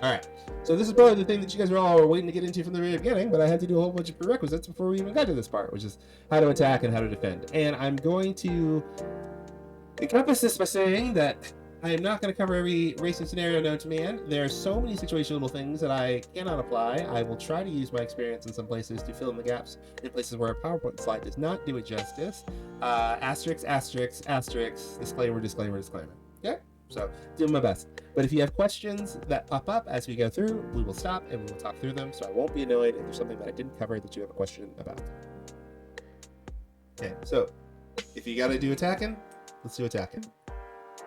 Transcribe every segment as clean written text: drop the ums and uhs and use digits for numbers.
All right. So this is probably the thing that you guys are all waiting to get into from the very beginning, but I had to do a whole bunch of prerequisites before we even got to this part, which is how to attack and how to defend. And I'm going to encompass this by saying that I am not going to cover every racing scenario known to man. There are so many situational things that I cannot apply. I will try to use my experience in some places to fill in the gaps in places where a PowerPoint slide does not do it justice. Asterisk, asterisk, asterisk, disclaimer, disclaimer, disclaimer. Okay? So, doing my best. But if you have questions that pop up as we go through, we will stop and we will talk through them. So I won't be annoyed if there's something that I didn't cover that you have a question about. Okay, so if you got to do attacking, let's do attacking.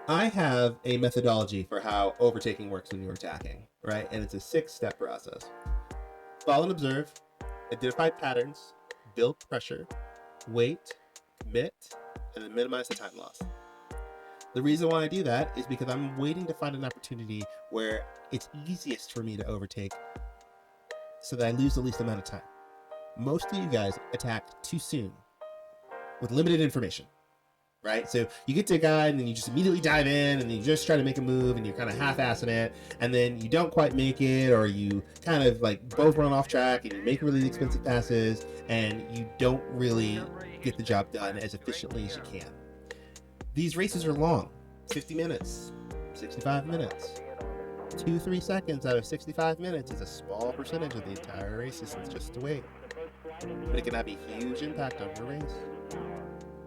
I have a methodology for how overtaking works when you're attacking, right? And it's a 6-step process. Follow and observe, identify patterns, build pressure, wait, commit, and then minimize the time loss. The reason why I do that is because I'm waiting to find an opportunity where it's easiest for me to overtake so that I lose the least amount of time. Most of you guys attack too soon with limited information. Right? So you get to a guy and then you just immediately dive in and you just try to make a move and you're kind of half-assing it and then you don't quite make it, or you kind of like both run off track and you make really expensive passes and you don't really get the job done as efficiently as you can. These races are long, 50 minutes, 65 minutes. 2-3 seconds out of 65 minutes is a small percentage of the entire race. It's just to wait. But it can have a huge impact on your race.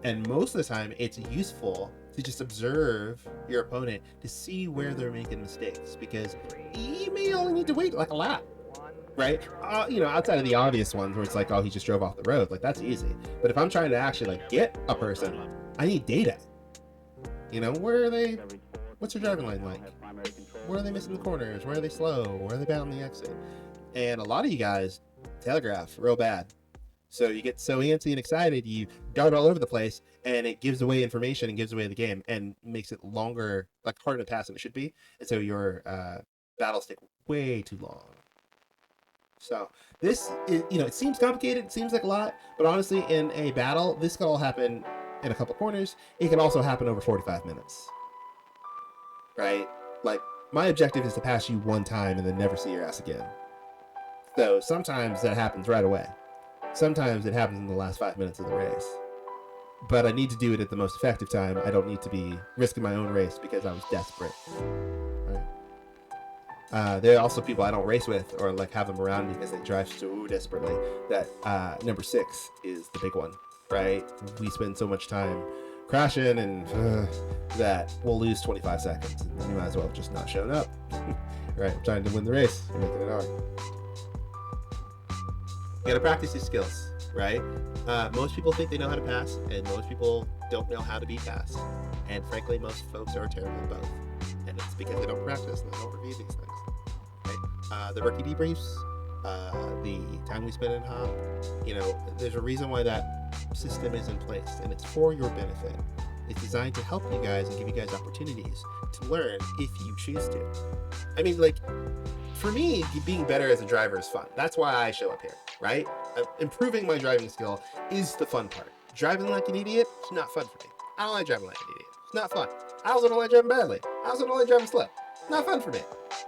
And most of the time, it's useful to just observe your opponent to see where they're making mistakes, because you may only need to wait like a lap, right? Outside of the obvious ones where it's like, oh, he just drove off the road, like that's easy. But if I'm trying to actually like get a person, I need data. Where are they? What's their driving lane like? Where are they missing the corners? Where are they slow? Where are they bad on the exit? And a lot of you guys telegraph real bad. So you get so antsy and excited, you dart all over the place, and it gives away information and gives away the game and makes it longer, like harder to pass than it should be. And so your battles take way too long. So this is, it seems complicated, it seems like a lot, but honestly, in a battle, this can all happen in a couple corners. It can also happen over 45 minutes, right? Like, my objective is to pass you one time and then never see your ass again. So sometimes that happens right away. Sometimes it happens in the last 5 minutes of the race. But I need to do it at the most effective time. I don't need to be risking my own race because I was desperate. Right? There are also people I don't race with or like have them around me because they drive so desperately that number 6 is the big one, right? We spend so much time crashing and that we'll lose 25 seconds. And you might as well have just not shown up. Right? I'm trying to win the race. You're making it hard. You gotta practice these skills, right? Most people think they know how to pass, and most people don't know how to be passed. And frankly, most folks are terrible at both. And it's because they don't practice and they don't review these things. Right? The rookie debriefs, the time we spend in hop, there's a reason why that system is in place, and it's for your benefit. It's designed to help you guys and give you guys opportunities to learn if you choose to. I mean, like, for me, being better as a driver is fun. That's why I show up here, right? Improving my driving skill is the fun part. Driving like an idiot is not fun for me. I don't like driving like an idiot. It's not fun. I also don't like driving badly. I also don't like driving slow. Not fun for me.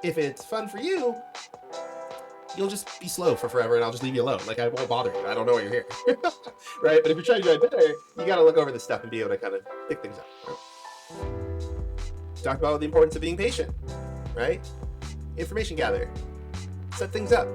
If it's fun for you, you'll just be slow for forever and I'll just leave you alone. Like, I won't bother you. I don't know why you're here. Right? But if you're trying to drive better, you gotta look over this stuff and be able to kind of pick things up. Right? Talked about the importance of being patient, right? Information gather. Set things up.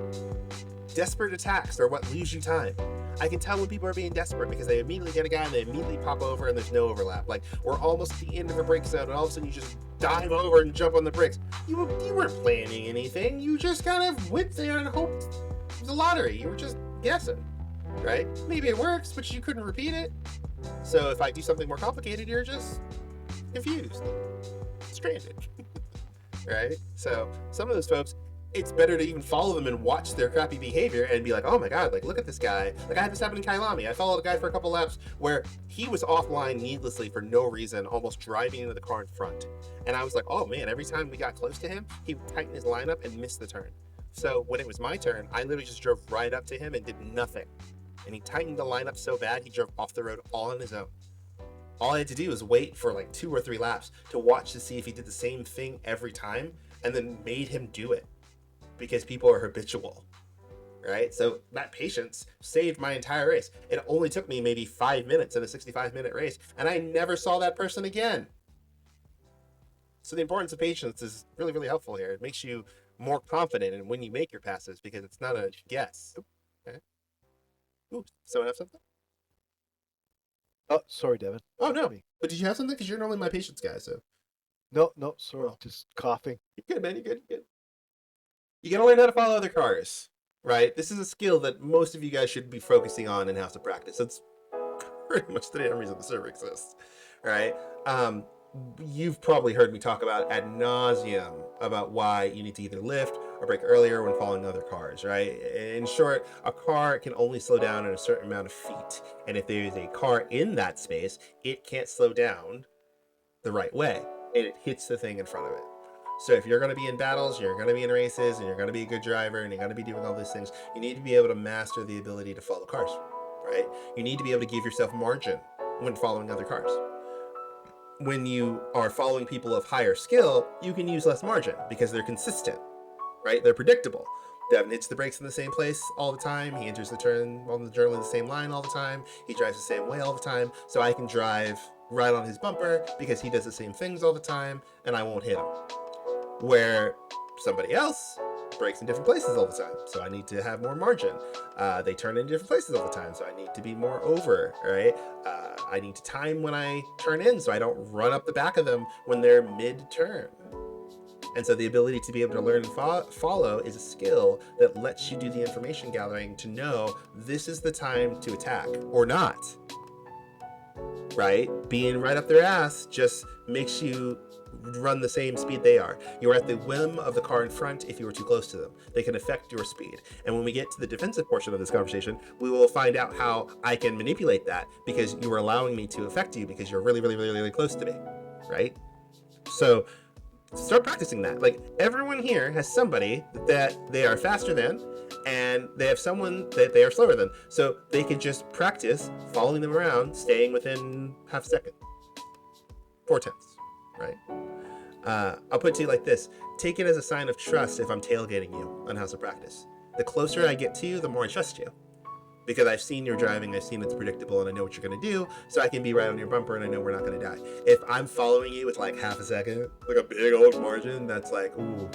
Desperate attacks are what lose you time. I can tell when people are being desperate because they immediately get a guy and they immediately pop over and there's no overlap. Like, we're almost at the end of a brake zone and all of a sudden you just dive over and jump on the brakes. You weren't planning anything. You just kind of went there and hoped it was a lottery. You were just guessing, right? Maybe it works, but you couldn't repeat it. So if I do something more complicated, you're just confused, stranded, right? So some of those folks, it's better to even follow them and watch their crappy behavior and be like, oh my god, like, look at this guy. Like, I had this happen in Kailami. I followed a guy for a couple laps where he was offline needlessly for no reason, almost driving into the car in front. And I was like, oh man, every time we got close to him, he would tighten his lineup and miss the turn. So when it was my turn, I literally just drove right up to him and did nothing. And he tightened the lineup so bad, he drove off the road all on his own. All I had to do was wait for like 2 or 3 laps to watch to see if he did the same thing every time, and then made him do it. because people are habitual, right? So that patience saved my entire race. It only took me maybe 5 minutes in a 65-minute race, and I never saw that person again. So the importance of patience is really, really helpful here. It makes you more confident in when you make your passes because it's not a guess. Okay. Ooh, someone have something? Oh, sorry, Devin. Oh, no. But did you have something? Because you're normally my patience guy, so. No, sorry, Oh. just coughing. You're good, man. You're good. You're good. You gotta learn how to follow other cars, right? This is a skill that most of you guys should be focusing on in House of Practice. That's pretty much the damn reason the server exists, right? You've probably heard me talk about ad nauseum about why you need to either lift or brake earlier when following other cars, right? In short, a car can only slow down in a certain amount of feet, and if there is a car in that space, it can't slow down the right way, and it hits the thing in front of it. So if you're going to be in battles, you're going to be in races, and you're going to be a good driver, and you're going to be doing all these things, you need to be able to master the ability to follow cars, right? You need to be able to give yourself margin when following other cars. When you are following people of higher skill, you can use less margin because they're consistent, right? They're predictable. Devin hits the brakes in the same place all the time. He enters the turn on the journal in the same line all the time. He drives the same way all the time. So I can drive right on his bumper because he does the same things all the time and I won't hit him. Where somebody else brakes in different places all the time, so I need to have more margin. They turn in different places all the time, so I need to be more over, right? I need to time when I turn in so I don't run up the back of them when they're mid-turn. And so the ability to be able to learn and follow is a skill that lets you do the information gathering to know this is the time to attack or not, right? Being right up their ass just makes you run the same speed they are. You're at the whim of the car in front if you are too close to them. They can affect your speed. And when we get to the defensive portion of this conversation, we will find out how I can manipulate that because you are allowing me to affect you because you're really, really, really, really close to me, right? So start practicing that. Like everyone here has somebody that they are faster than and they have someone that they are slower than. So they can just practice following them around, staying within half a second. 4/10, right? I'll put it to you like this. Take it as a sign of trust if I'm tailgating you on House of Practice. The closer I get to you, the more I trust you. Because I've seen your driving, I've seen it's predictable, and I know what you're going to do, so I can be right on your bumper, and I know we're not going to die. If I'm following you with like half a second, like a big old margin, that's like, ooh,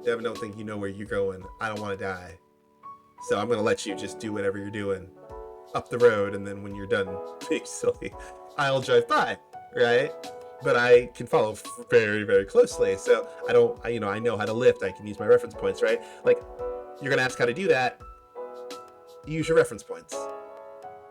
Devin, don't think you know where you're going. I don't want to die. So I'm going to let you just do whatever you're doing up the road, and then when you're done being silly, I'll drive by, right? But I can follow very, very closely. So I know how to lift. I can use my reference points, right? Like, you're going to ask how to do that. Use your reference points,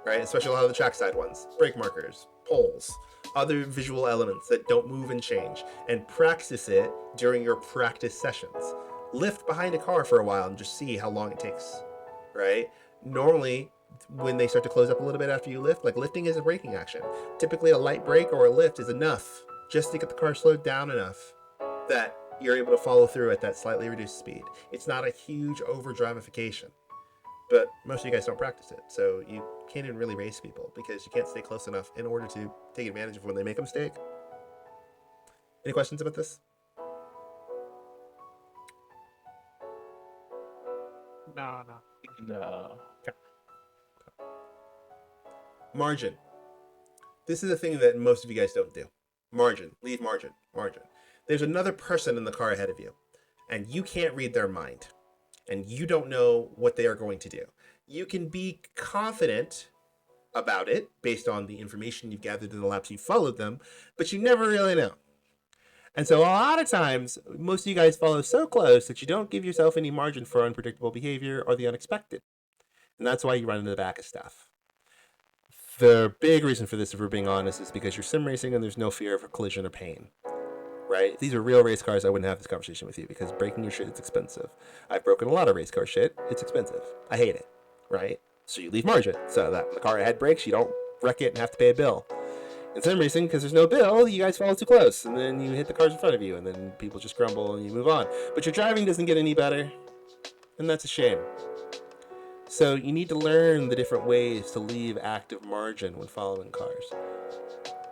right? Especially a lot of the trackside ones, brake markers, poles, other visual elements that don't move and change, and practice it during your practice sessions. Lift behind a car for a while and just see how long it takes, right? Normally, when they start to close up a little bit after you lift, like lifting is a braking action. Typically a light brake or a lift is enough just to get the car slowed down enough that you're able to follow through at that slightly reduced speed. It's not a huge overdrivification, but most of you guys don't practice it. So you can't even really race people because you can't stay close enough in order to take advantage of when they make a mistake. Any questions about this? No. Margin. This is a thing that most of you guys don't do. Margin. Leave margin. Margin. There's another person in the car ahead of you, and you can't read their mind, and you don't know what they are going to do. You can be confident about it based on the information you've gathered in the laps you've followed them, but you never really know. And so a lot of times, most of you guys follow so close that you don't give yourself any margin for unpredictable behavior or the unexpected. And that's why you run into the back of stuff. The big reason for this, if we're being honest, is because you're sim racing and there's no fear of a collision or pain. Right? If these are real race cars, I wouldn't have this conversation with you because breaking your shit is expensive. I've broken a lot of race car shit. It's expensive. I hate it. Right? So you leave margin so that when the car ahead breaks, you don't wreck it and have to pay a bill. In sim racing, because there's no bill, you guys follow too close, and then you hit the cars in front of you, and then people just grumble and you move on. But your driving doesn't get any better, and that's a shame. So you need to learn the different ways to leave active margin when following cars.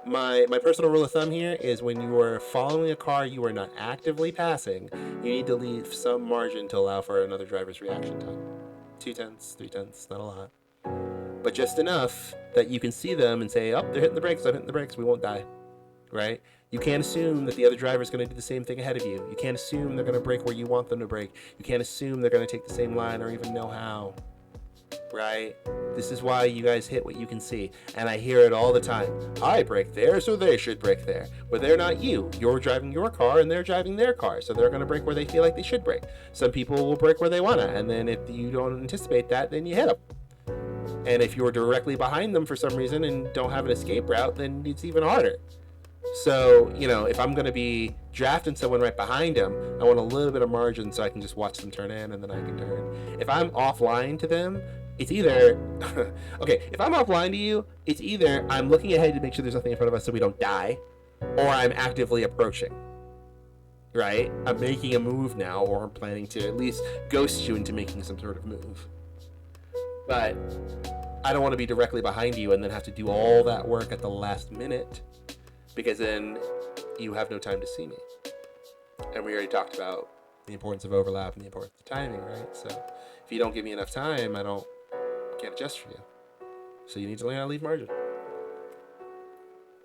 my personal rule of thumb here is when you are following a car you are not actively passing, you need to leave some margin to allow for another driver's reaction time. 2/10, 3/10, not a lot, but just enough that you can see them and say, "Oh, they're hitting the brakes. I'm hitting the brakes. We won't die." Right? You can't assume that the other driver is going to do the same thing ahead of you. You can't assume they're going to brake where you want them to brake. You can't assume they're going to take the same line or even know how. Right? This is why you guys hit what you can see. And I hear it all the time. I brake there, so they should brake there. But they're not you. You're driving your car and they're driving their car. So they're going to brake where they feel like they should brake. Some people will brake where they want to. And then if you don't anticipate that, then you hit them. And if you're directly behind them for some reason and don't have an escape route, then it's even harder. So, if I'm going to be drafting someone right behind them, I want a little bit of margin so I can just watch them turn in and then I can turn. If I'm offline to them, it's either okay, if I'm offline to you, it's either I'm looking ahead to make sure there's nothing in front of us so we don't die, or I'm actively approaching. Right? I'm making a move now, or I'm planning to at least ghost you into making some sort of move. But I don't want to be directly behind you and then have to do all that work at the last minute, because then you have no time to see me. And we already talked about the importance of overlap and the importance of timing, right? So if you don't give me enough time, I can't adjust for you. So you need to learn how to leave margin.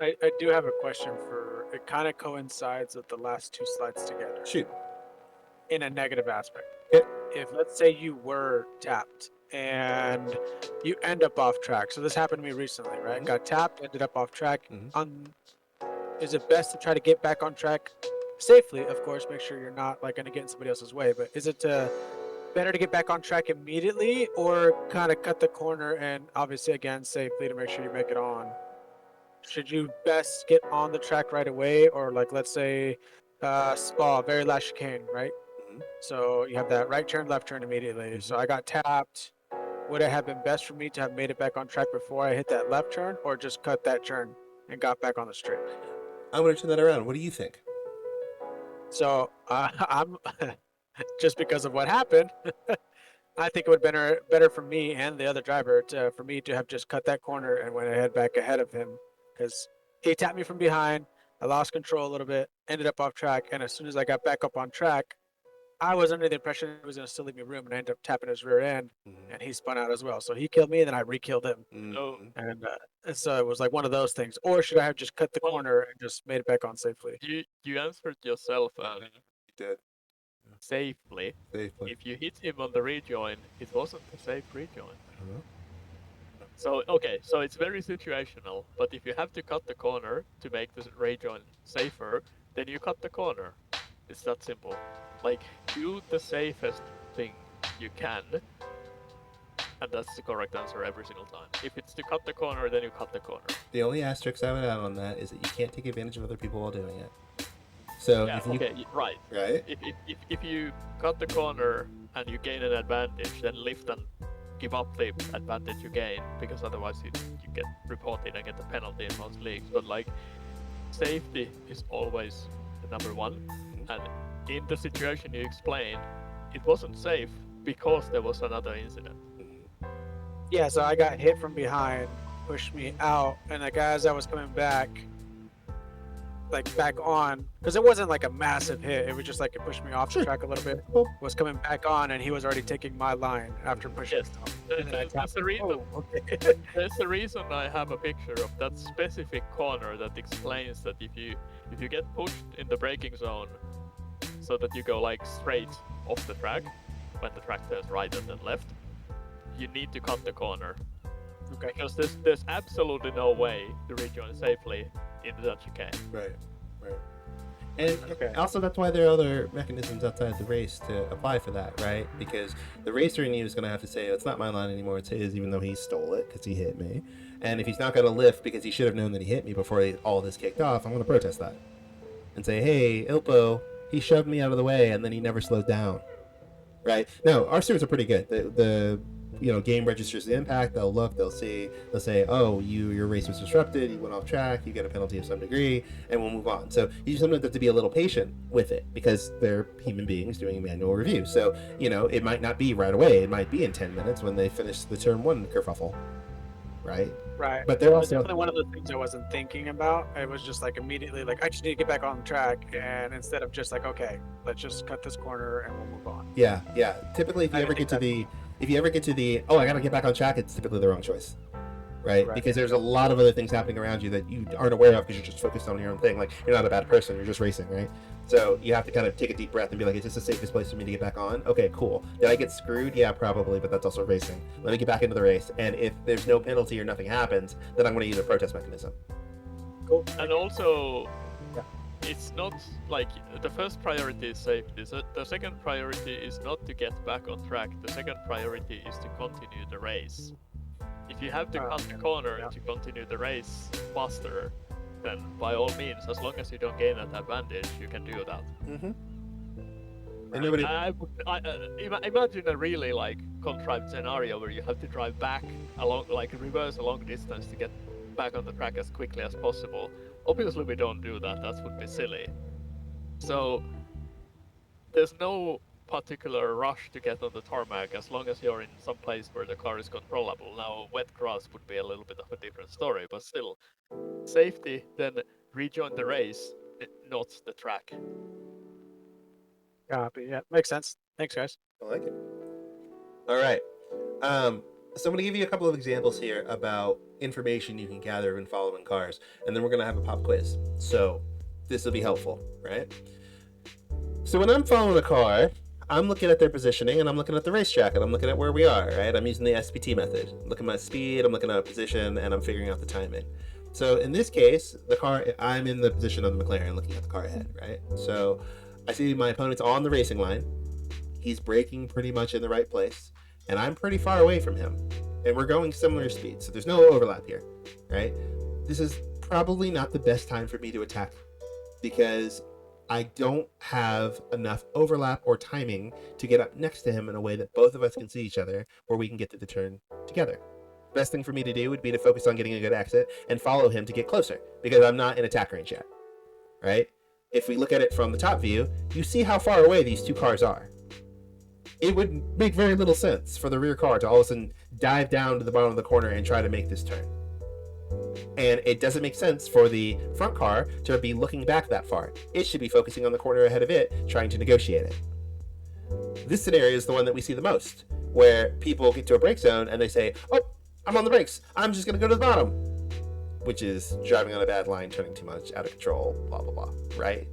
I do have a question for, it kind of coincides with the last two slides together. Shoot. In a negative aspect. Okay. If let's say you were tapped and you end up off track. So this happened to me recently, right? Mm-hmm. Got tapped, ended up off track. Mm-hmm. Is it best to try to get back on track safely? Of course, make sure you're not like going to get in somebody else's way. But is it better to get back on track immediately, or kind of cut the corner and obviously again safely to make sure you make it on? Should you best get on the track right away, or like let's say spa, very last chicane, right? Mm-hmm. So you have that right turn, left turn immediately. Mm-hmm. So I got tapped. Would it have been best for me to have made it back on track before I hit that left turn, or just cut that turn and got back on the straight? I'm going to turn that around. What do you think? So I'm just because of what happened, I think it would be better for me and the other driver for me to have just cut that corner and went back ahead of him, because he tapped me from behind. I lost control a little bit, ended up off track, and as soon as I got back up on track, I was under the impression he was going to still leave me room, and I ended up tapping his rear end, and he spun out as well. So he killed me, and then I re-killed him. Mm-hmm. And so it was like one of those things. Or should I have just cut the corner and just made it back on safely? You answered yourself You did. safely. Safely. If you hit him on the rejoin, it wasn't a safe rejoin. Uh-huh. So, okay, so it's very situational, but if you have to cut the corner to make the rejoin safer, then you cut the corner. It's that simple. Like, do the safest thing you can, and that's the correct answer every single time. If it's to cut the corner, then you cut the corner. The only asterisk I would add on that is that you can't take advantage of other people while doing it. So Yeah, if you, okay, right. right? If you cut the corner and you gain an advantage, then lift and give up the advantage you gain, because otherwise you get reported and get a penalty in most leagues. But like, safety is always the number one. And in the situation you explained, it wasn't safe because there was another incident. Yeah, so I got hit from behind, pushed me out, and like as I was coming back, like back on, because it wasn't like a massive hit, it was just like it pushed me off the track a little bit. Was coming back on, and he was already taking my line after pushing. Yes, me. that's the reason. Oh, okay. There's the reason I have a picture of that specific corner that explains that if you get pushed in the braking zone, so that you go like straight off the track when the track turns right and then left, you need to cut the corner. Okay. Because there's absolutely no way to rejoin safely in that chicane. Right. And Okay. also that's why there are other mechanisms outside the race to apply for that, right? Because the racer in you is going to have to say, it's not my line anymore, it's his, even though he stole it because he hit me. And if he's not going to lift because he should have known that he hit me before all this kicked off, I'm going to protest that. And say, hey, Ilpo, he shoved me out of the way and then he never slowed down. Right? No, our stewards are pretty good. The game registers the impact. They'll look, they'll see, they'll say, oh, your race was disrupted, you went off track, you get a penalty of some degree, and we'll move on. So you sometimes have to be a little patient with it because they're human beings doing a manual review. So, it might not be right away. It might be in 10 minutes when they finish the turn one kerfuffle. right? Right. But they're It was also definitely one of the things I wasn't thinking about. It was just like immediately like I just need to get back on track, and instead of just like okay, let's just cut this corner and we'll move on. yeah. Typically, if you I ever think get to the oh, I gotta get back on track, it's typically the wrong choice. Right? Because there's a lot of other things happening around you that you aren't aware of because you're just focused on your own thing. Like, you're not a bad person, you're just racing, right? So you have to kind of take a deep breath and be like, is this the safest place for me to get back on? Okay, cool. Did I get screwed? Yeah, probably, but that's also racing. Let me get back into the race. And if there's no penalty or nothing happens, then I'm going to use a protest mechanism. Cool. And also, Yeah. it's not like the first priority is safety. So the second priority is not to get back on track. The second priority is to continue the race. If you have to cut the corner yeah. to continue the race faster, then by all means, as long as you don't gain an advantage, you can do that. Mm-hmm. And nobody... Imagine a really like contrived scenario where you have to drive back along, like reverse a long distance to get back on the track as quickly as possible. Obviously, we don't do that. That would be silly. So there's no particular rush to get on the tarmac as long as you're in some place where the car is controllable. Now, wet grass would be a little bit of a different story, but still, safety, then rejoin the race, not the track. Copy. Yeah, makes sense. Thanks, guys. I like it. All right. So I'm going to give you a couple of examples here about information you can gather when following cars, and then we're going to have a pop quiz. So this will be helpful, right? So when I'm following a car, I'm looking at their positioning and I'm looking at the racetrack and I'm looking at where we are, right? I'm using the SPT method. I'm looking at my speed, I'm looking at position, and I'm figuring out the timing. So in this case, the car, I'm in the position of the McLaren looking at the car ahead, right? So I see my opponent's on the racing line. He's braking pretty much in the right place, and I'm pretty far away from him. And we're going similar speeds, so there's no overlap here, right? This is probably not the best time for me to attack because I don't have enough overlap or timing to get up next to him in a way that both of us can see each other where we can get to the turn together. Best thing for me to do would be to focus on getting a good exit and follow him to get closer because I'm not in attack range yet, right? If we look at it from the top view, you see how far away these two cars are. It would make very little sense for the rear car to all of a sudden dive down to the bottom of the corner and try to make this turn. And it doesn't make sense for the front car to be looking back that far. It should be focusing on the corner ahead of it, trying to negotiate it. This scenario is the one that we see the most, where people get to a brake zone and they say, oh, I'm on the brakes, I'm just going to go to the bottom, which is driving on a bad line, turning too much, out of control, blah, blah, blah, right?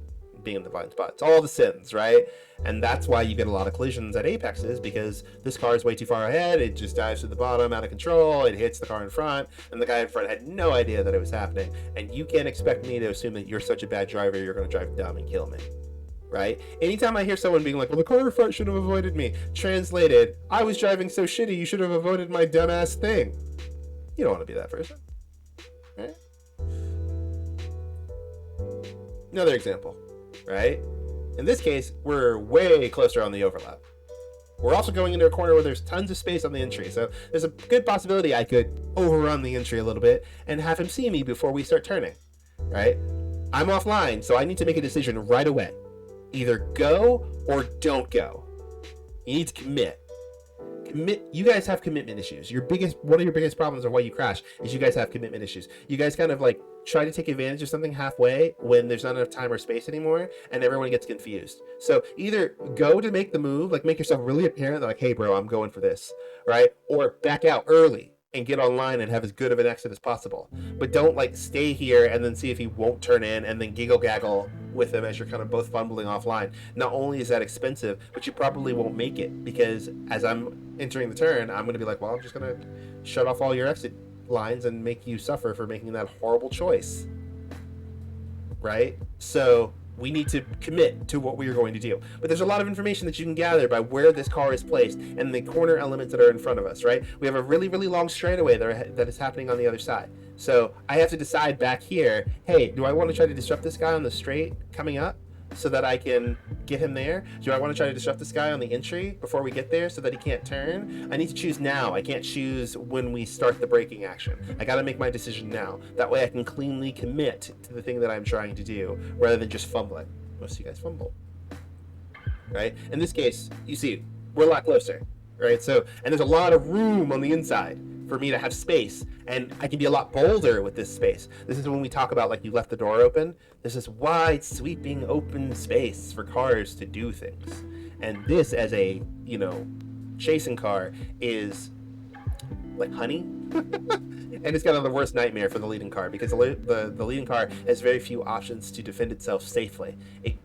Being in the blind spot. It's all the sins, right? And that's why you get a lot of collisions at apexes, because this car is way too far ahead. It just dives to the bottom, out of control. It hits the car in front, and the guy in front had no idea that it was happening. And you can't expect me to assume that you're such a bad driver, you're going to drive dumb and kill me, right? Anytime I hear someone being like, well, the car in front should have avoided me. Translated, I was driving so shitty, you should have avoided my dumbass thing. You don't want to be that person, right? Another example, right? In this case, we're way closer on the overlap. We're also going into a corner where there's tons of space on the entry, so there's a good possibility I could overrun the entry a little bit and have him see me before we start turning, right? I'm offline, so I need to make a decision right away. Either go or don't go. You need to commit. You guys have commitment issues. One of your biggest problems of why you crash is you guys have commitment issues. You guys kind of like try to take advantage of something halfway when there's not enough time or space anymore, and everyone gets confused. So either go to make the move, like make yourself really apparent, like, hey bro, I'm going for this, right? Or back out early and get online and have as good of an exit as possible. But don't like stay here and then see if he won't turn in and then giggle gaggle with him as you're kind of both fumbling offline. Not only is that expensive, but you probably won't make it, because as I'm entering the turn, I'm going to be like, well, I'm just going to shut off all your exit lines and make you suffer for making that horrible choice, right? So we need to commit to what we are going to do. But there's a lot of information that you can gather by where this car is placed and the corner elements that are in front of us, right? We have a really, really long straightaway that is happening on the other side. So I have to decide back here, hey, do I want to try to disrupt this guy on the straight coming up so that I can get him there? Do I want to try to disrupt this guy on the entry before we get there so that he can't turn? I need to choose now. I can't choose when we start the braking action. I got to make my decision now. That way I can cleanly commit to the thing that I'm trying to do rather than just fumbling. Most of you guys fumble, right? In this case, you see, we're a lot closer, right? So, and there's a lot of room on the inside. for me to have space, and I can be a lot bolder with this space. This is when we talk about, like, you left the door open. There's this wide, sweeping, open space for cars to do things. And this, as a, chasing car, is like honey. And it's kind of the worst nightmare for the leading car, because the leading car has very few options to defend itself safely. It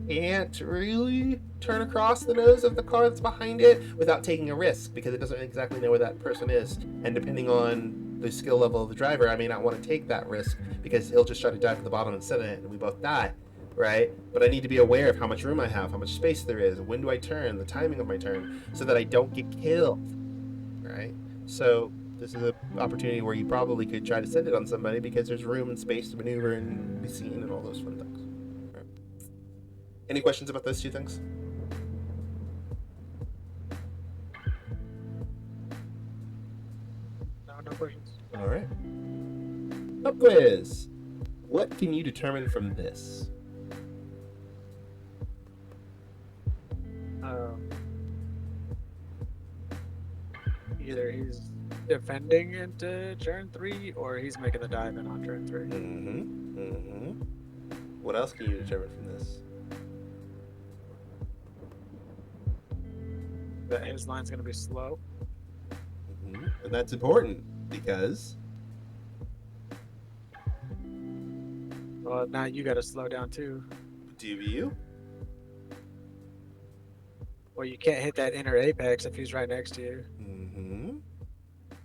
can't really turn across the nose of the car that's behind it without taking a risk, because it doesn't exactly know where that person is. And depending on the skill level of the driver, I may not want to take that risk, because he'll just try to dive to the bottom and sit in it, and we both die, right? But I need to be aware of how much room I have, how much space there is, when do I turn, the timing of my turn, so that I don't get killed, right? So this is an opportunity where you probably could try to send it on somebody, because there's room and space to maneuver and be seen and all those fun things. Right. Any questions about those two things? No questions. All right. Up quiz. What can you determine from this? Either he's defending into turn 3, or he's making the dive in on turn 3. What else can you determine from this? That his line's going to be slow. And that's important, because Well, now you got to slow down too. DBU. Well, you can't hit that inner apex if he's right next to you.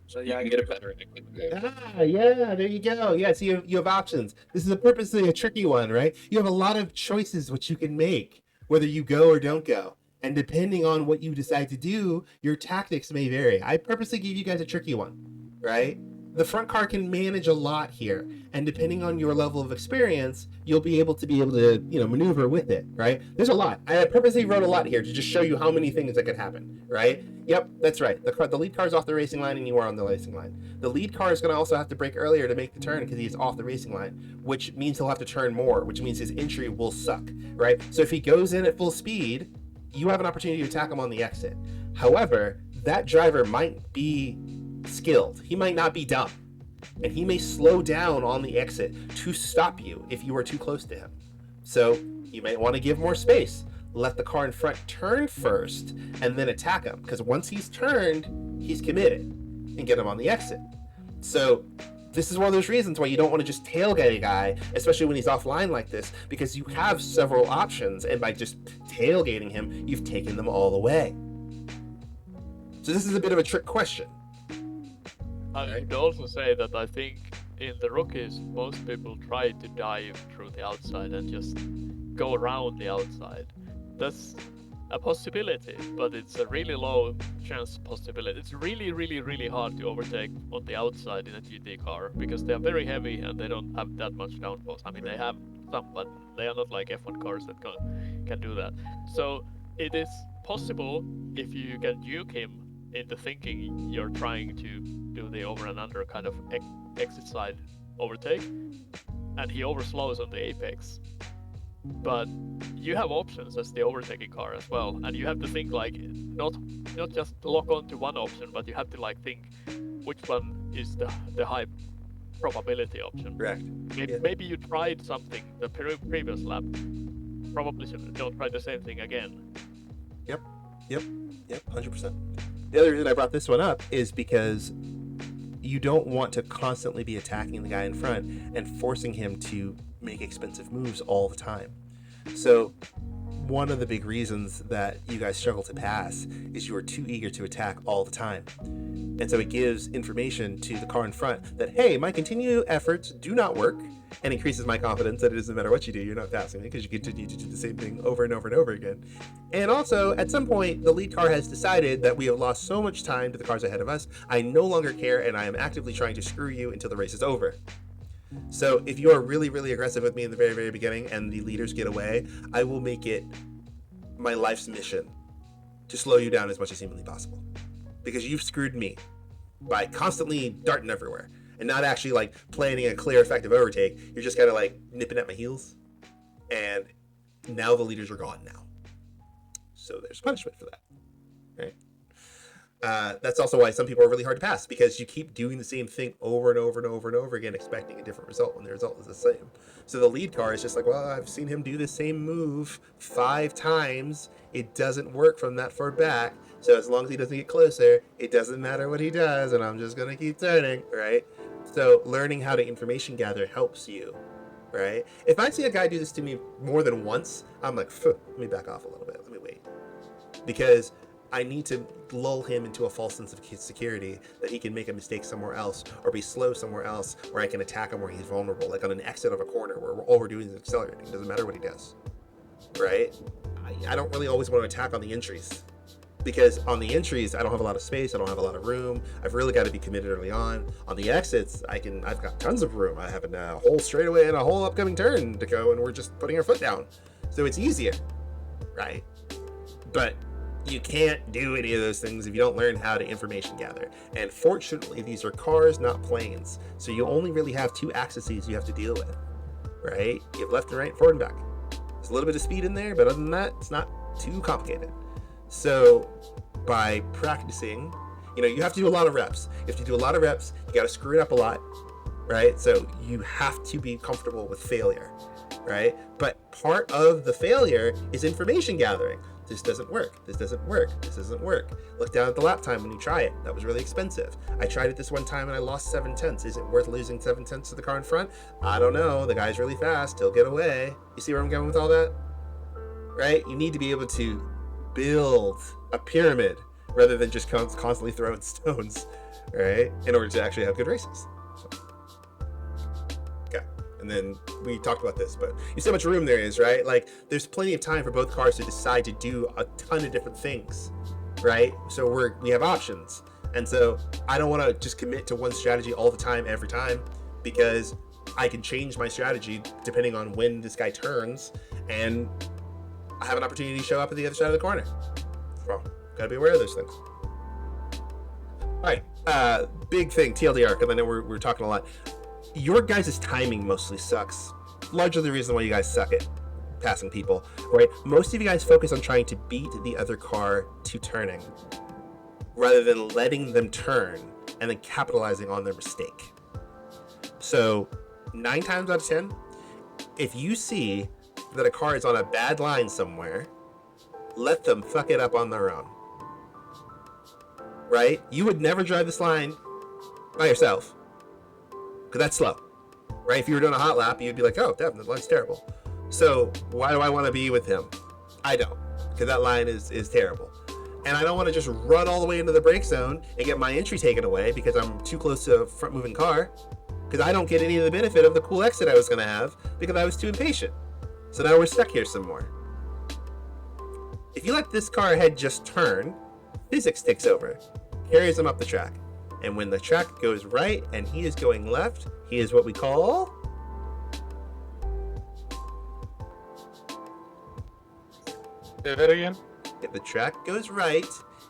So You yeah, can get a better angle. Yeah, there you go. Yeah, so you have options. This is purposely a tricky one, right? You have a lot of choices which you can make, whether you go or don't go. And depending on what you decide to do, your tactics may vary. I purposely gave you guys a tricky one, right? The front car can manage a lot here, and depending on your level of experience, you'll be able to maneuver with it, right? There's a lot. I purposely wrote a lot here to just show you how many things that could happen, right? Yep, that's right. The lead car's off the racing line, and you are on the racing line. The lead car is going to also have to brake earlier to make the turn, because he's off the racing line, which means he'll have to turn more, which means his entry will suck, right? So if he goes in at full speed, you have an opportunity to attack him on the exit. However, that driver might be skilled. He might not be dumb, and he may slow down on the exit to stop you if you are too close to him. So you may want to give more space. Let the car in front turn first and then attack him, because once he's turned, he's committed, and get him on the exit. So this is one of those reasons why you don't want to just tailgate a guy, especially when he's offline like this, because you have several options, and by just tailgating him, you've taken them all away. So this is a bit of a trick question. I would also say that I think in the rookies, most people try to dive through the outside and just go around the outside. That's a possibility, but it's a really low chance possibility. It's really, really, really hard to overtake on the outside in a GT car, because they are very heavy and they don't have that much downforce. I mean, they have some, but they are not like F1 cars that can do that. So it is possible, if you can juke him into thinking you're trying to do the over and under kind of exit side overtake, and he overslows on the apex. But you have options as the overtaking car as well, and you have to think like not just lock on to one option, but you have to like think which one is the high probability option. Correct. Maybe you tried something the previous lap. Probably don't try the same thing again. Yep, 100%. The other reason I brought this one up is because you don't want to constantly be attacking the guy in front and forcing him to make expensive moves all the time. So one of the big reasons that you guys struggle to pass is you are too eager to attack all the time. And so it gives information to the car in front that, hey, my continued efforts do not work, and increases my confidence that it doesn't matter what you do, you're not passing me, because you continue to do the same thing over and over and over again. And also, at some point, the lead car has decided that we have lost so much time to the cars ahead of us, I no longer care, and I am actively trying to screw you until the race is over. So if you are really, really aggressive with me in the very, very beginning and the leaders get away, I will make it my life's mission to slow you down as much as humanly possible. Because you've screwed me by constantly darting everywhere and not actually like planning a clear, effective overtake. You're just kind of like nipping at my heels. And now the leaders are gone now. So there's punishment for that. Right? That's also why some people are really hard to pass, because you keep doing the same thing over and over and over and over again, expecting a different result when the result is the same. So the lead car is just like, well, I've seen him do the same move 5 times. It doesn't work from that far back. So as long as he doesn't get closer, it doesn't matter what he does, and I'm just going to keep turning, right? So learning how to information gather helps you, right? If I see a guy do this to me more than once, I'm like, let me back off a little bit. Let me wait. Because I need to lull him into a false sense of security that he can make a mistake somewhere else or be slow somewhere else where I can attack him where he's vulnerable, like on an exit of a corner where all we're doing is accelerating. It doesn't matter what he does, right? I don't really always want to attack on the entries, because on the entries, I don't have a lot of space. I don't have a lot of room. I've really got to be committed early on. On the exits, I've got tons of room. I have a whole straightaway and a whole upcoming turn to go, and we're just putting our foot down. So it's easier, right? But you can't do any of those things if you don't learn how to information gather. And fortunately, these are cars, not planes. So you only really have 2 axes you have to deal with, right? You have left and right, forward and back. There's a little bit of speed in there, but other than that, it's not too complicated. So by practicing, you have to do a lot of reps. If you do a lot of reps, you got to screw it up a lot, right? So you have to be comfortable with failure, right? But part of the failure is information gathering. This doesn't work. This doesn't work. This doesn't work. Look down at the lap time when you try it. That was really expensive. I tried it this one time and I lost 7/10. Is it worth losing 7/10 to the car in front? I don't know. The guy's really fast. He'll get away. You see where I'm going with all that? Right? You need to be able to build a pyramid rather than just constantly throwing stones, right? In order to actually have good races. So. Okay. And then we talked about this, but you see how much room there is, right? Like, there's plenty of time for both cars to decide to do a ton of different things, right? So we have options. And so I don't want to just commit to one strategy all the time, every time, because I can change my strategy depending on when this guy turns, and I have an opportunity to show up at the other side of the corner. Well, gotta be aware of those things. All right, big thing, TLDR, because I know we're talking a lot. Your guys' timing mostly sucks. Largely the reason why you guys suck at passing people, right? Most of you guys focus on trying to beat the other car to turning, rather than letting them turn and then capitalizing on their mistake. So 9 times out of 10, if you see that a car is on a bad line somewhere, let them fuck it up on their own, right? You would never drive this line by yourself, because that's slow, right? If you were doing a hot lap, you'd be like, oh, damn, the line's terrible. So why do I want to be with him? I don't, because that line is terrible. And I don't want to just run all the way into the brake zone and get my entry taken away because I'm too close to a front moving car, because I don't get any of the benefit of the cool exit I was going to have because I was too impatient. So now we're stuck here some more. If you let this car ahead just turn, physics takes over, carries him up the track. And when the track goes right and he is going left, he is what we call... Say that again? If the track goes right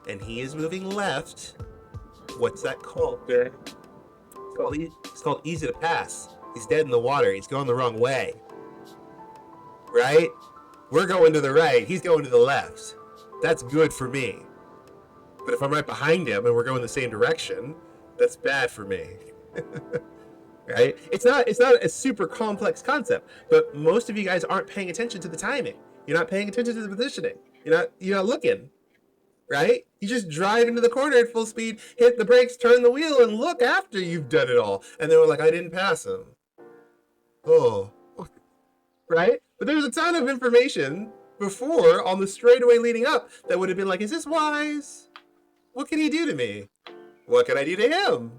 and he is moving left, what's that called? There. It's called easy to pass. He's dead in the water. He's going the wrong way. Right? We're going to the right. He's going to the left. That's good for me. But if I'm right behind him and we're going the same direction, that's bad for me. Right? It's not a super complex concept, but most of you guys aren't paying attention to the timing. You're not paying attention to the positioning. You're not looking. Right? You just drive into the corner at full speed, hit the brakes, turn the wheel, and look after you've done it all. And they were like, I didn't pass him. Oh. Right? But there's a ton of information before on the straightaway leading up that would have been like, is this wise? What can he do to me? What can I do to him?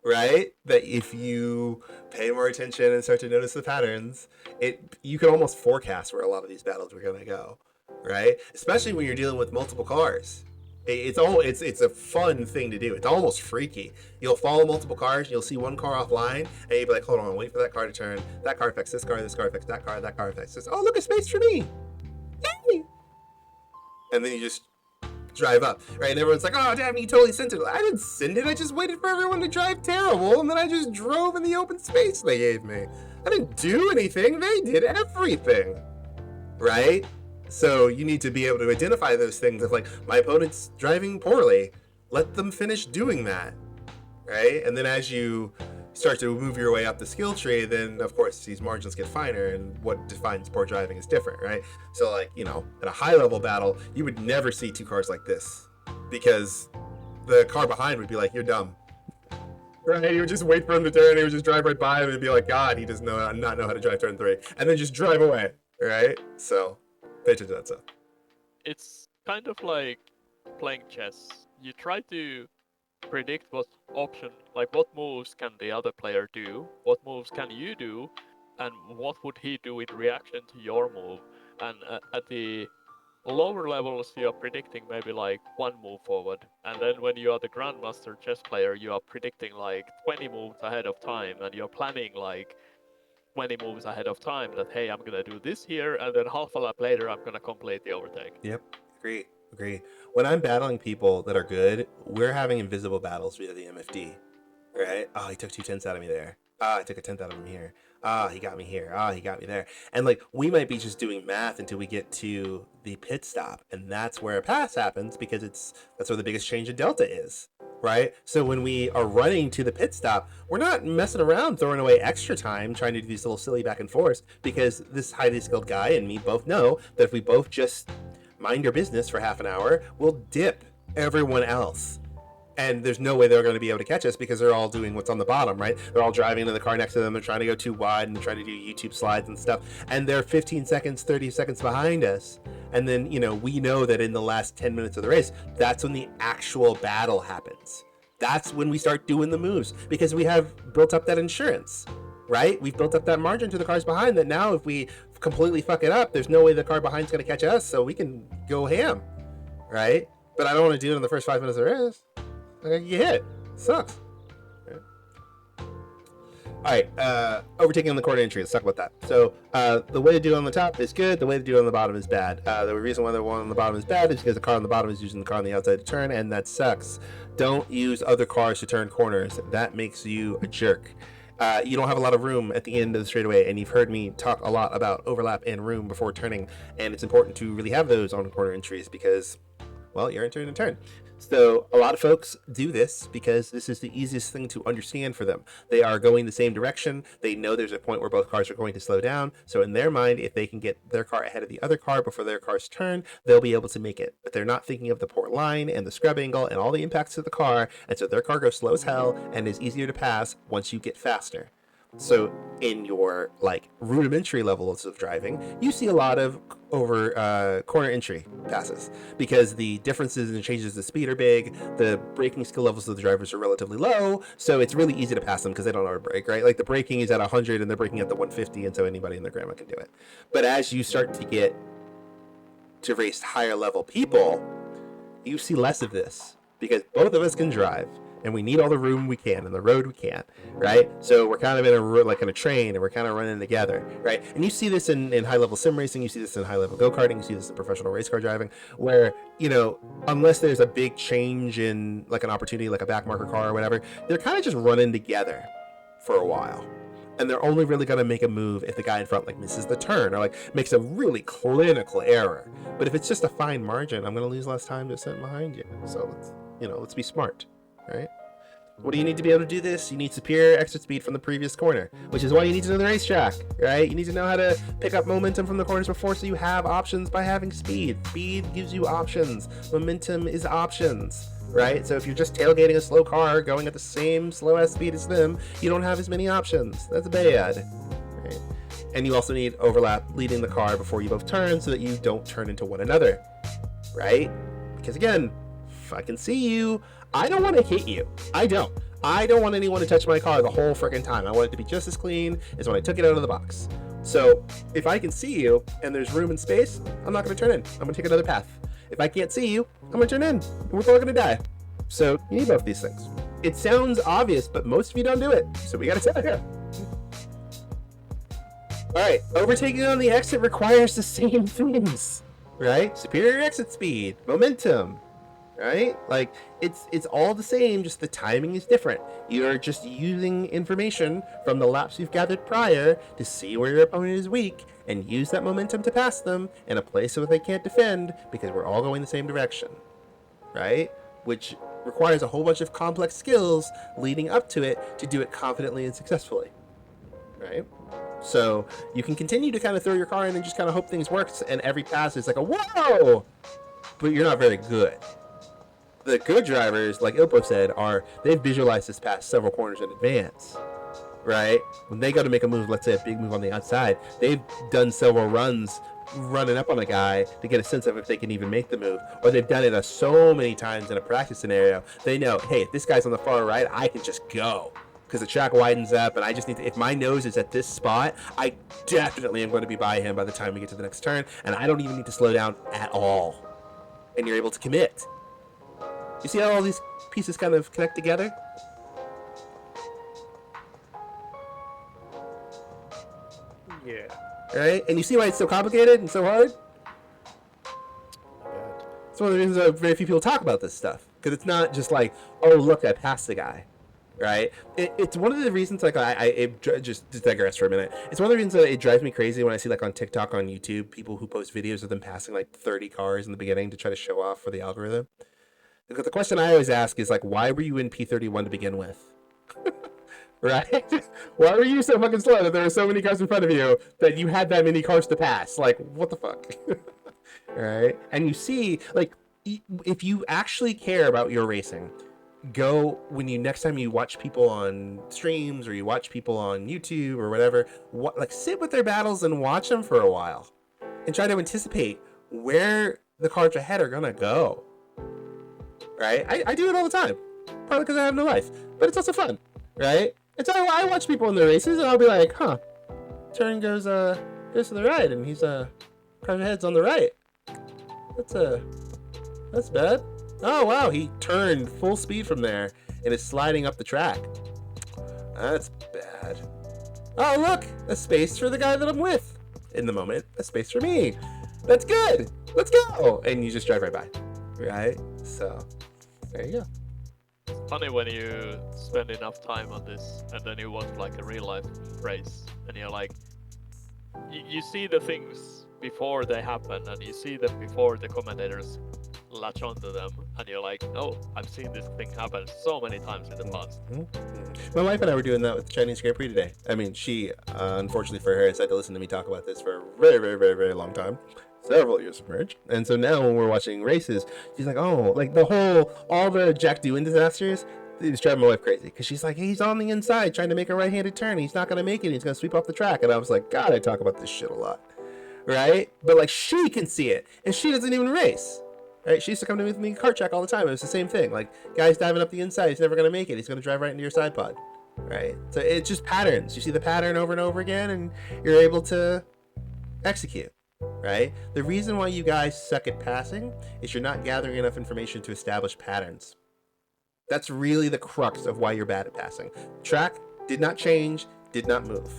Right? That if you pay more attention and start to notice the patterns, you can almost forecast where a lot of these battles are going to go. Right? Especially when you're dealing with multiple cars. It's a fun thing to do. It's almost freaky. You'll follow multiple cars, and you'll see one car offline, and you'll be like, hold on, wait for that car to turn. That car affects this car affects that car affects this. Oh, look, a space for me. Yay! And then you just drive up, right? And everyone's like, oh, damn, you totally sent it. I didn't send it. I just waited for everyone to drive terrible, and then I just drove in the open space they gave me. I didn't do anything. They did everything, right? So you need to be able to identify those things of like, my opponent's driving poorly. let them finish doing that, right? And then as you start to move your way up the skill tree, then of course these margins get finer, and what defines poor driving is different, right? So like, in a high level battle, you would never see two cars like this, because the car behind would be like, you're dumb. Right? He would just wait for him to turn, he would just drive right by him and be like, God, he does not know how to drive turn 3. And then just drive away. Right? So pay attention to that stuff. It's kind of like playing chess. You try to predict what moves can the other player do, what moves can you do, and what would he do in reaction to your move. And at the lower levels, you are predicting maybe like 1 move forward, and then when you are the grandmaster chess player, you are predicting like 20 moves ahead of time, and you're planning like 20 moves ahead of time that, hey, I'm gonna do this here, and then half a lap later I'm gonna complete the overtake. Yep. Agree. When I'm battling people that are good, we're having invisible battles via the MFD. Right? Oh, he took 2/10 out of me there. I took a 10th out of him here. He got me here. He got me there. And like, we might be just doing math until we get to the pit stop, and that's where a pass happens, because that's where the biggest change in delta is, right? So when we are running to the pit stop, we're not messing around throwing away extra time trying to do these little silly back and forth, because this highly skilled guy and me both know that if we both just mind your business for half an hour, we'll dip everyone else. And there's no way they're going to be able to catch us, because they're all doing what's on the bottom, right? They're all driving into the car next to them. They're trying to go too wide and trying to do YouTube slides and stuff. And they're 15 seconds, 30 seconds behind us. And then, we know that in the last 10 minutes of the race, that's when the actual battle happens. That's when we start doing the moves, because we have built up that insurance, right? We've built up that margin to the cars behind, that now if we completely fuck it up, there's no way the car behind's going to catch us, so we can go ham, right? But I don't want to do it in the first 5 minutes of the race. I get hit. Sucks. Alright, overtaking on the corner entry. Let's talk about that. So, the way to do it on the top is good. The way to do it on the bottom is bad. The reason why the one on the bottom is bad is because the car on the bottom is using the car on the outside to turn, and that sucks. Don't use other cars to turn corners. That makes you a jerk. You don't have a lot of room at the end of the straightaway, and you've heard me talk a lot about overlap and room before turning, and it's important to really have those on corner entries, because, well, you're entering a turn. So a lot of folks do this because this is the easiest thing to understand for them. They are going the same direction. They know there's a point where both cars are going to slow down. So in their mind, if they can get their car ahead of the other car before their car's turn, they'll be able to make it. But they're not thinking of the port line and the scrub angle and all the impacts to the car. And so their car goes slow as hell and is easier to pass once you get faster. So in your rudimentary levels of driving, you see a lot of over corner entry passes, because the differences and changes of speed are big. The braking skill levels of the drivers are relatively low, so it's really easy to pass them because they don't know how to brake, right? Like the braking is at 100 and they're braking at the 150, and so anybody and their grandma can do it. But as you start to get to race higher level people, you see less of this, because both of us can drive. And we need all the room we can, and the road we can't, right? So we're kind of in a train, and we're kind of running together, right? And you see this in high-level sim racing, you see this in high-level go-karting, you see this in professional race car driving, where, unless there's a big change in, an opportunity, like a backmarker car or whatever, they're kind of just running together for a while. And they're only really going to make a move if the guy in front, misses the turn, or, makes a really clinical error. But if it's just a fine margin, I'm going to lose less time to sit behind you. So, let's be smart. Right? What do you need to be able to do this? You need superior exit speed from the previous corner, which is why you need to know the racetrack, right? You need to know how to pick up momentum from the corners before, so you have options by having speed. Speed gives you options. Momentum is options, right? So if you're just tailgating a slow car going at the same slow-ass speed as them, you don't have as many options. That's bad, right? And you also need overlap leading the car before you both turn, so that you don't turn into one another, right? Because again, if I can see you, I don't want to hit you. I don't want anyone to touch my car the whole freaking time. I want it to be just as clean as when I took it out of the box. So if I can see you and there's room and space, I'm not going to turn in. I'm going to take another path. If I can't see you, I'm going to turn in. And we're all going to die. So you need both these things. It sounds obvious, but most of you don't do it. So we got to tell you. All right, overtaking on the exit requires the same things, right? Superior exit speed, momentum, right? It's all the same, just the timing is different. You're just using information from the laps you've gathered prior to see where your opponent is weak and use that momentum to pass them in a place so that they can't defend, because we're all going the same direction, right? Which requires a whole bunch of complex skills leading up to it to do it confidently and successfully, right? So you can continue to kind of throw your car in and just kind of hope things works, and every pass is like a whoa, but you're not very good. The good drivers, like Ilpo said, they've visualized this pass several corners in advance, right? When they go to make a move, let's say a big move on the outside, they've done several runs running up on a guy to get a sense of if they can even make the move, or they've done it so many times in a practice scenario, they know, hey, if this guy's on the far right, I can just go because the track widens up, and I just need to, if my nose is at this spot, I definitely am going to be by him by the time we get to the next turn, and I don't even need to slow down at all, and you're able to commit. You see how all these pieces kind of connect together? Yeah. Right? And you see why it's so complicated and so hard? My God. It's one of the reasons that very few people talk about this stuff. Because it's not just like, oh, look, I passed the guy. Right? It's one of the reasons, like, just to digress for a minute. It's one of the reasons that it drives me crazy when I see, like, on TikTok, on YouTube, people who post videos of them passing, like, 30 cars in the beginning to try to show off for the algorithm. Because the question I always ask is, like, why were you in P31 to begin with? Right? Why were you so fucking slow that there were so many cars in front of you that you had that many cars to pass? Like, what the fuck? Right? And you see, like, if you actually care about your racing, go when you next time you watch people on streams or you watch people on YouTube or whatever, like, sit with their battles and watch them for a while and try to anticipate where the cars ahead are gonna go. Right? I do it all the time, probably because I have no life, but it's also fun, right? And so I watch people in the races, and I'll be like, huh, turn goes to the right, and he's car ahead's on the right. That's bad. Oh wow, he turned full speed from there and is sliding up the track. That's bad. Oh look, a space for the guy that I'm with in the moment. A space for me. That's good. Let's go. And you just drive right by, right? So there you go. Funny when you spend enough time on this and then you watch like a real life race and you're like, you see the things before they happen and you see them before the commentators latch onto them, and you're like, oh, I've seen this thing happen so many times in the past. My wife and I were doing that with the Chinese Grand Prix today. I mean, she, unfortunately for her, has had to listen to me talk about this for a very, very, very, very long time. Several years of marriage. And so now when we're watching races, she's like, oh, like all the Jack Doohan disasters, it was driving my wife crazy. Because she's like, he's on the inside trying to make a right-handed turn. He's not going to make it. He's going to sweep off the track. And I was like, God, I talk about this shit a lot. Right? But like, she can see it. And she doesn't even race. Right? She used to come to me with me kart track all the time. It was the same thing. Like, guy's diving up the inside. He's never going to make it. He's going to drive right into your side pod. Right? So it's just patterns. You see the pattern over and over again, and you're able to execute. Right? The reason why you guys suck at passing is you're not gathering enough information to establish patterns. That's really the crux of why you're bad at passing. Track did not change, did not move.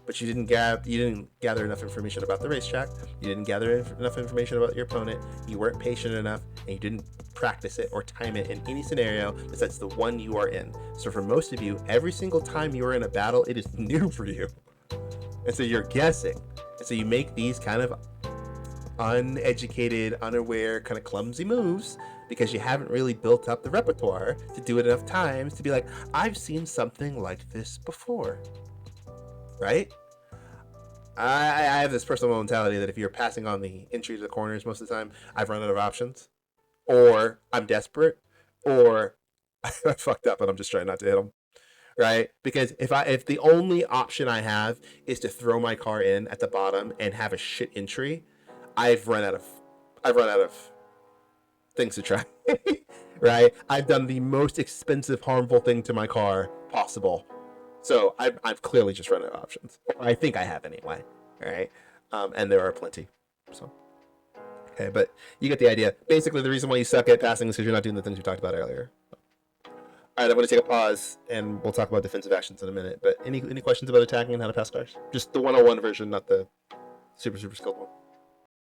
But you didn't gather enough information about the racetrack. You didn't gather enough information about your opponent. You weren't patient enough, and you didn't practice it or time it in any scenario besides the one you are in. So for most of you, every single time you are in a battle, it is new for you. And so you're guessing. And so you make these kind of uneducated, unaware, kind of clumsy moves because you haven't really built up the repertoire to do it enough times to be like, I've seen something like this before. Right? I have this personal mentality that if you're passing on the entry to the corners most of the time, I've run out of options, or I'm desperate, or I fucked up and I'm just trying not to hit them. Right? Because if the only option I have is to throw my car in at the bottom and have a shit entry, I've run out of things to try. Right? I've done the most expensive, harmful thing to my car possible. So I've clearly just run out of options. Or I think I have anyway. All right. And there are plenty. So, okay, but you get the idea. Basically, the reason why you suck at passing is because you're not doing the things we talked about earlier. All right, I'm going to take a pause, and we'll talk about defensive actions in a minute. But any questions about attacking and how to pass cars? Just the 101 version, not the super, super skilled one.